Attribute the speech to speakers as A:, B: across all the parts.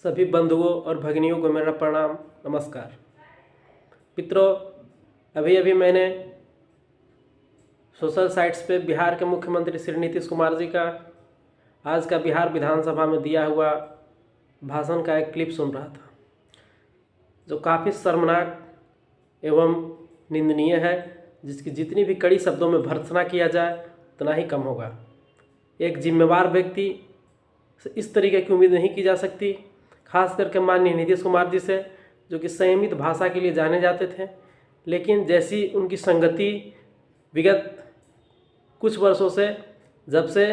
A: सभी बंधुओं और भगिनियों को मेरा प्रणाम, नमस्कार। मित्रों, अभी अभी मैंने सोशल साइट्स पे बिहार के मुख्यमंत्री श्री नीतीश कुमार जी का आज का बिहार विधानसभा में दिया हुआ भाषण का एक क्लिप सुन रहा था, जो काफ़ी शर्मनाक एवं निंदनीय है, जिसकी जितनी भी कड़ी शब्दों में भर्त्सना किया जाए उतना ही कम होगा। एक जिम्मेवार व्यक्ति से इस तरीके की उम्मीद नहीं की जा सकती, खास करके माननीय नीतीश कुमार जी से, जो कि संयमित भाषा के लिए जाने जाते थे। लेकिन जैसी उनकी संगति विगत कुछ वर्षों से, जब से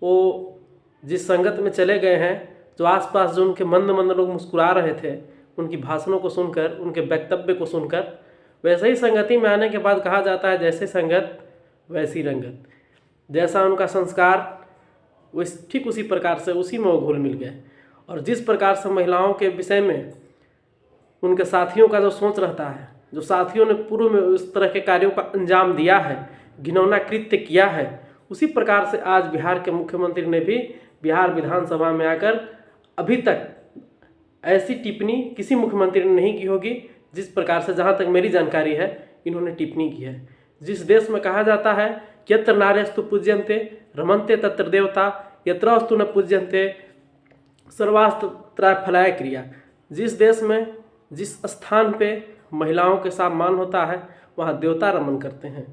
A: वो जिस संगत में चले गए हैं, जो आसपास जो उनके मंद मंद लोग मुस्कुरा रहे थे उनकी भाषणों को सुनकर, उनके वक्तव्य को सुनकर, वैसे ही संगति में आने के बाद कहा जाता है जैसे संगत वैसी रंगत। जैसा उनका संस्कार ठीक उसी प्रकार से उसी में वो घुल मिल गए। और जिस प्रकार से महिलाओं के विषय में उनके साथियों का जो सोच रहता है, जो साथियों ने पूर्व में उस तरह के कार्यों का अंजाम दिया है, घिनौना कृत्य किया है, उसी प्रकार से आज बिहार के मुख्यमंत्री ने भी बिहार विधानसभा में आकर अभी तक ऐसी टिप्पणी किसी मुख्यमंत्री ने नहीं की होगी जिस प्रकार से, जहाँ तक मेरी जानकारी है, इन्होंने टिप्पणी की है। जिस देश में कहा जाता है यत्र नार्यस्तु पूज्यन्ते रमन्ते तत्र देवता, यत्रस्तु न पूज्यन्ते सर्वास्त्र फलाय क्रिया, जिस देश में जिस स्थान पे महिलाओं के साथ मान होता है वहाँ देवता रमन करते हैं,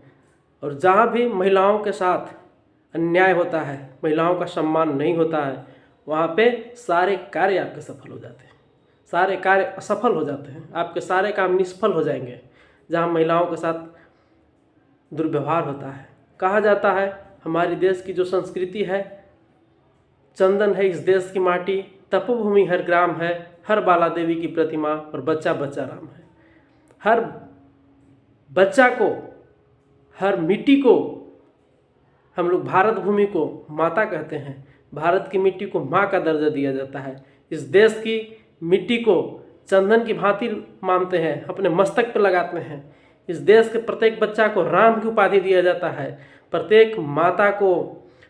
A: और जहाँ भी महिलाओं के साथ अन्याय होता है, महिलाओं का सम्मान नहीं होता है, वहाँ पे सारे कार्य आपके सफल हो जाते हैं, सारे कार्य असफल हो जाते हैं, आपके सारे काम निष्फल हो जाएंगे जहाँ महिलाओं के साथ दुर्व्यवहार होता है। कहा जाता है हमारी देश की जो संस्कृति है, चंदन है इस देश की माटी, तपोभूमि हर ग्राम है, हर बाला देवी की प्रतिमा और बच्चा बच्चा राम है। हर बच्चा को, हर मिट्टी को हम लोग भारत भूमि को माता कहते हैं, भारत की मिट्टी को माँ का दर्जा दिया जाता है। इस देश की मिट्टी को चंदन की भांति मानते हैं, अपने मस्तक पर लगाते हैं। इस देश के प्रत्येक बच्चा को राम की उपाधि दिया जाता है, प्रत्येक माता को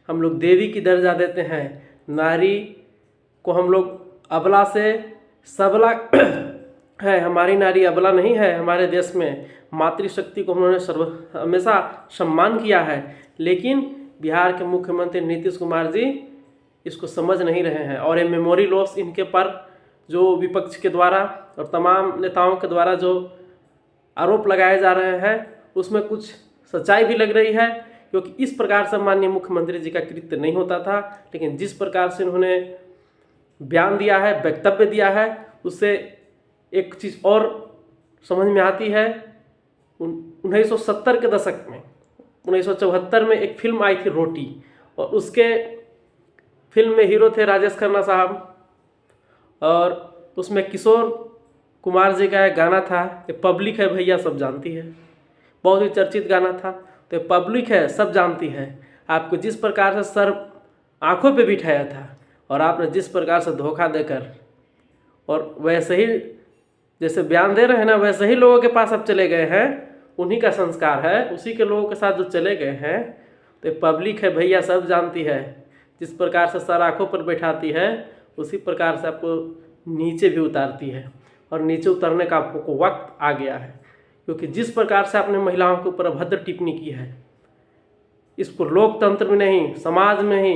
A: हम लोग देवी की दर्जा देते हैं, नारी को हम लोग अबला से सबला है, हमारी नारी अबला नहीं है। हमारे देश में मातृशक्ति को उन्होंने हमेशा सम्मान किया है, लेकिन बिहार के मुख्यमंत्री नीतीश कुमार जी इसको समझ नहीं रहे हैं। और ये मेमोरी लॉस इनके पर जो विपक्ष के द्वारा और तमाम नेताओं के द्वारा जो आरोप लगाए जा रहे हैं, उसमें कुछ सच्चाई भी लग रही है, क्योंकि इस प्रकार से माननीय मुख्यमंत्री जी का कृत्य नहीं होता था। लेकिन जिस प्रकार से उन्होंने बयान दिया है, वक्तव्य दिया है, उससे एक चीज़ और समझ में आती है। 1970 के दशक में, 1974 में एक फिल्म आई थी रोटी, और उसके फिल्म में हीरो थे राजेश खन्ना साहब, और उसमें किशोर कुमार जी का एक गाना था, ये पब्लिक है भैया सब जानती है, बहुत ही चर्चित गाना था। तो पब्लिक है सब जानती है, आपको जिस प्रकार से सर आंखों पे बिठाया था, और आपने जिस प्रकार से धोखा देकर, और वैसे ही जैसे बयान दे रहे हैं ना, वैसे ही लोगों के पास अब चले गए हैं, उन्हीं का संस्कार है, उसी के लोगों के साथ जो चले गए हैं। तो पब्लिक है भैया सब जानती है, जिस प्रकार से सर आंखों पर बैठाती है, उसी प्रकार से आपको नीचे भी उतारती है, और नीचे उतरने का आपको वक्त आ गया है। क्योंकि जिस प्रकार से आपने महिलाओं के ऊपर अभद्र टिप्पणी की है, इसको लोकतंत्र में नहीं, समाज में ही,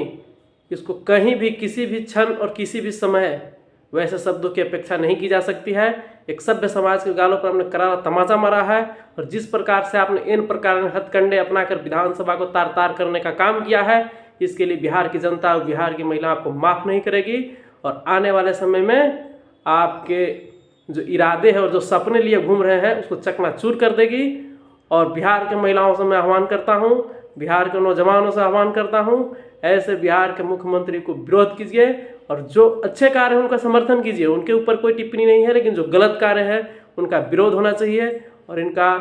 A: इसको कहीं भी किसी भी क्षण और किसी भी समय वैसे शब्दों की अपेक्षा नहीं की जा सकती है। एक सभ्य समाज के गालों पर आपने करारा तमाचा मारा है, और जिस प्रकार से आपने इन प्रकार हथकंडे अपनाकर विधानसभा को तार तार करने का काम किया है, इसके लिए बिहार की जनता और बिहार की महिला आपको माफ़ नहीं करेगी। और आने वाले समय में आपके जो इरादे हैं और जो सपने लिए घूम रहे हैं, उसको चकनाचूर कर देगी। और बिहार के महिलाओं से मैं आह्वान करता हूँ, बिहार के नौजवानों से आह्वान करता हूँ, ऐसे बिहार के मुख्यमंत्री को विरोध कीजिए, और जो अच्छे कार्य हैं उनका समर्थन कीजिए। उनके ऊपर कोई टिप्पणी नहीं है, लेकिन जो गलत कार्य है उनका विरोध होना चाहिए। और इनका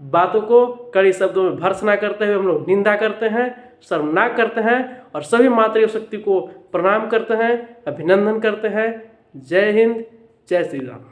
A: बातों को कड़ी शब्दों में भर्त्सना करते हुए हम लोग निंदा करते हैं, शर्मनाक करते हैं, और सभी मातृशक्ति को प्रणाम करते हैं, अभिनंदन करते हैं। जय हिंद, जय श्री राम।